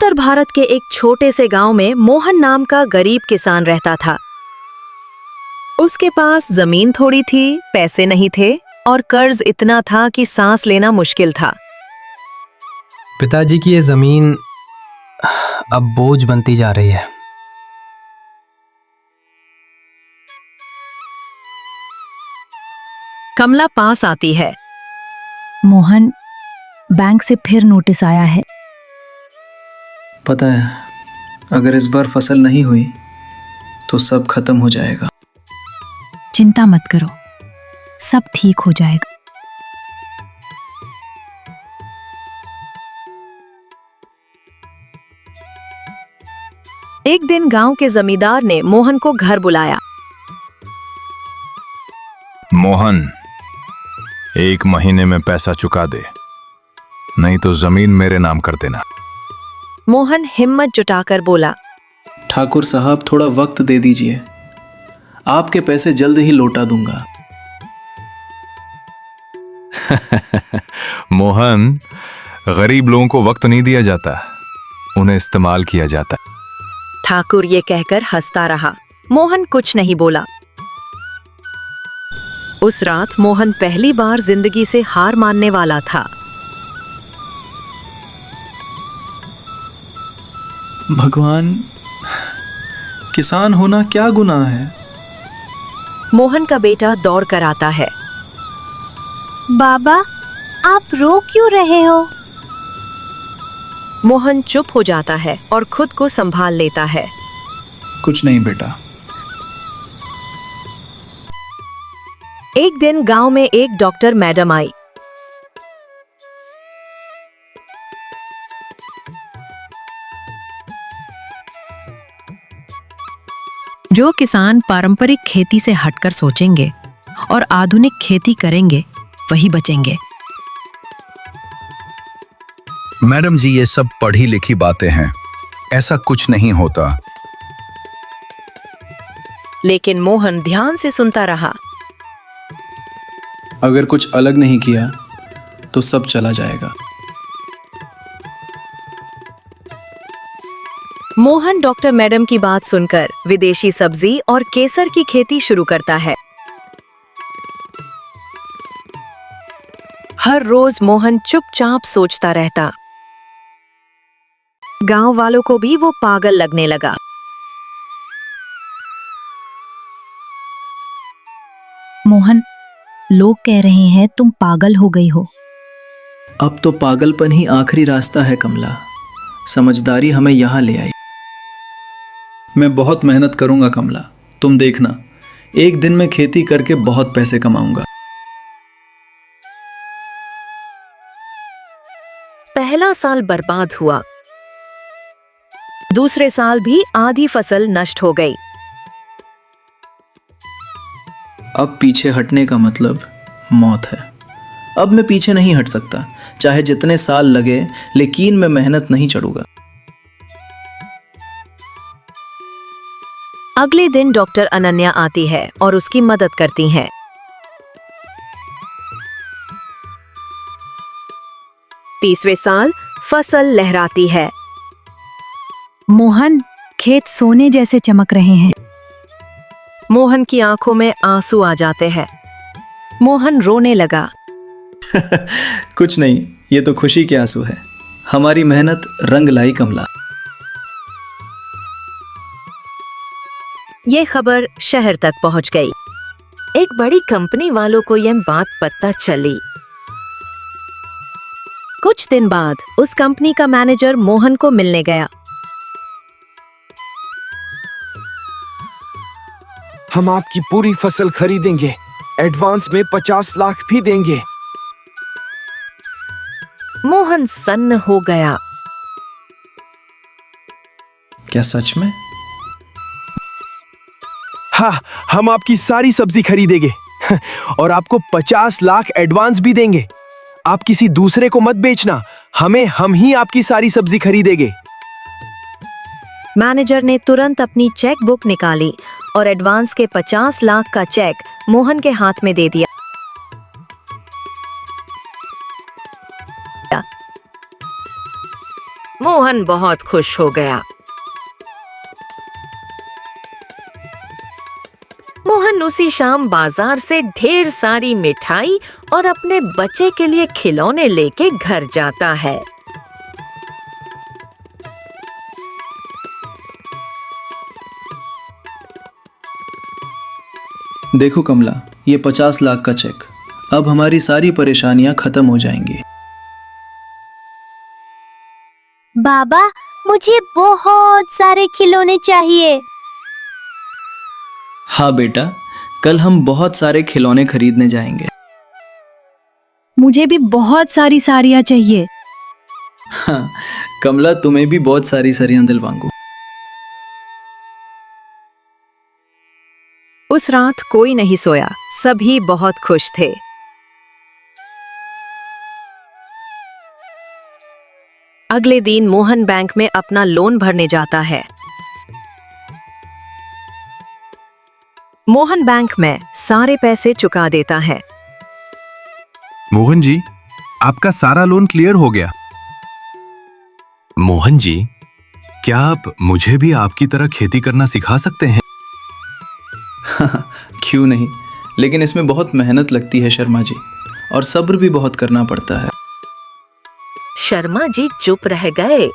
उत्तर भारत के एक छोटे से गांव में मोहन नाम का गरीब किसान रहता था। उसके पास जमीन थोड़ी थी, पैसे नहीं थे और कर्ज इतना था कि सांस लेना मुश्किल था। पिताजी की ये जमीन अब बोझ बनती जा रही है। कमला पास आती है। मोहन, बैंक से फिर नोटिस आया है। पता है, अगर इस बार फसल नहीं हुई तो सब खत्म हो जाएगा। चिंता मत करो, सब ठीक हो जाएगा। एक दिन गांव के जमींदार ने मोहन को घर बुलाया। मोहन, 1 महीने में पैसा चुका दे, नहीं तो जमीन मेरे नाम कर देना। मोहन हिम्मत जुटाकर बोला, ठाकुर साहब, थोड़ा वक्त दे दीजिए, आपके पैसे जल्द ही लौटा दूंगा। मोहन, गरीब लोगों को वक्त नहीं दिया जाता, उन्हें इस्तेमाल किया जाता। ठाकुर ये कहकर हंसता रहा। मोहन कुछ नहीं बोला। उस रात मोहन पहली बार जिंदगी से हार मानने वाला था। भगवान, किसान होना क्या गुनाह है? मोहन का बेटा दौड़ कर आता है। बाबा, आप रो क्यों रहे हो? मोहन चुप हो जाता है और खुद को संभाल लेता है। कुछ नहीं बेटा। एक दिन गांव में एक डॉक्टर मैडम आई। जो किसान पारंपरिक खेती से हटकर सोचेंगे और आधुनिक खेती करेंगे, वही बचेंगे। मैडम जी, ये सब पढ़ी लिखी बातें हैं, ऐसा कुछ नहीं होता। लेकिन मोहन ध्यान से सुनता रहा। अगर कुछ अलग नहीं किया तो सब चला जाएगा। मोहन डॉक्टर मैडम की बात सुनकर विदेशी सब्जी और केसर की खेती शुरू करता है। हर रोज मोहन चुपचाप सोचता रहता। गांव वालों को भी वो पागल लगने लगा। मोहन, लोग कह रहे हैं तुम पागल हो गई हो। अब तो पागलपन ही आखिरी रास्ता है कमला। समझदारी हमें यहाँ ले आई। मैं बहुत मेहनत करूंगा कमला, तुम देखना, एक दिन में खेती करके बहुत पैसे कमाऊंगा। पहला साल बर्बाद हुआ। दूसरे साल भी आधी फसल नष्ट हो गई। अब पीछे हटने का मतलब मौत है। अब मैं पीछे नहीं हट सकता, चाहे जितने साल लगे, लेकिन मैं मेहनत नहीं छोड़ूंगा। अगले दिन डॉक्टर अनन्या आती है और उसकी मदद करती है। तीसरे साल फसल लहराती है। मोहन, खेत सोने जैसे चमक रहे हैं। मोहन की आंखों में आंसू आ जाते हैं। मोहन रोने लगा। कुछ नहीं, ये तो खुशी के आंसू है। हमारी मेहनत रंग लाई कमला। ये खबर शहर तक पहुंच गई। एक बड़ी कंपनी वालों को यह बात पता चली। कुछ दिन बाद उस कंपनी का मैनेजर मोहन को मिलने गया। हम आपकी पूरी फसल खरीदेंगे, एडवांस में 50 लाख भी देंगे। मोहन सन्न हो गया। क्या सच में? हाँ, हम आपकी सारी सब्जी खरीदेंगे और आपको 50 लाख एडवांस भी देंगे। आप किसी दूसरे को मत बेचना, हम ही आपकी सारी सब्जी खरीदेंगे। मैनेजर ने तुरंत अपनी चेक बुक निकाली और एडवांस के 50 लाख का चेक मोहन के हाथ में दे दिया। मोहन बहुत खुश हो गया। मोहन उसी शाम बाजार से ढेर सारी मिठाई और अपने बच्चे के लिए खिलौने लेके घर जाता है। देखो कमला, ये 50 लाख का चेक। अब हमारी सारी परेशानियां खत्म हो जाएंगी। बाबा, मुझे बहुत सारे खिलौने चाहिए। हाँ बेटा, कल हम बहुत सारे खिलौने खरीदने जाएंगे। मुझे भी बहुत सारी साड़ियाँ चाहिए। हाँ कमला, तुम्हें भी बहुत सारी साड़ियां दिलवाऊंगा। उस रात कोई नहीं सोया, सभी बहुत खुश थे। अगले दिन मोहन बैंक में अपना लोन भरने जाता है। मोहन बैंक में सारे पैसे चुका देता है। मोहन जी, आपका सारा लोन क्लियर हो गया। मोहन जी, क्या आप मुझे भी आपकी तरह खेती करना सिखा सकते हैं? क्यों नहीं, लेकिन इसमें बहुत मेहनत लगती है शर्मा जी, और सब्र भी बहुत करना पड़ता है। शर्मा जी चुप रह गए।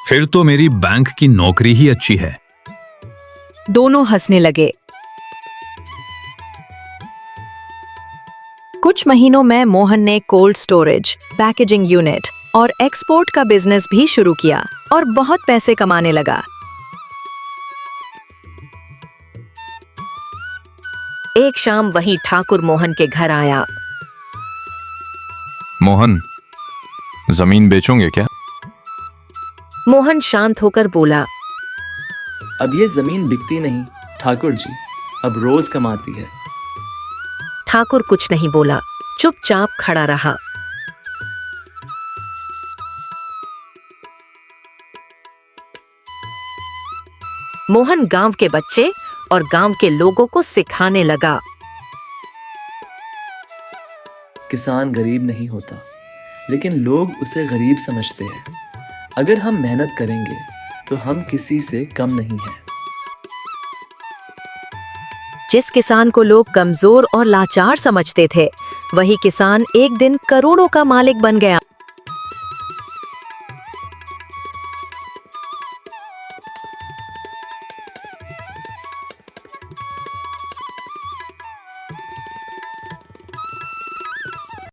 फिर तो मेरी बैंक की नौकरी ही अच्छी है। दोनों हंसने लगे। कुछ महीनों में मोहन ने कोल्ड स्टोरेज, पैकेजिंग यूनिट और एक्सपोर्ट का बिजनेस भी शुरू किया और बहुत पैसे कमाने लगा। एक शाम वही ठाकुर मोहन के घर आया। मोहन, जमीन बेचोगे क्या? मोहन शांत होकर बोला, अब ये जमीन बिकती नहीं ठाकुर जी, अब रोज कमाती है। ठाकुर कुछ नहीं बोला, चुपचाप खड़ा रहा। मोहन गांव के बच्चे और गांव के लोगों को सिखाने लगा। किसान गरीब नहीं होता, लेकिन लोग उसे गरीब समझते हैं। अगर हम मेहनत करेंगे तो हम किसी से कम नहीं हैं। जिस किसान को लोग कमजोर और लाचार समझते थे, वही किसान एक दिन करोड़ों का मालिक बन गया।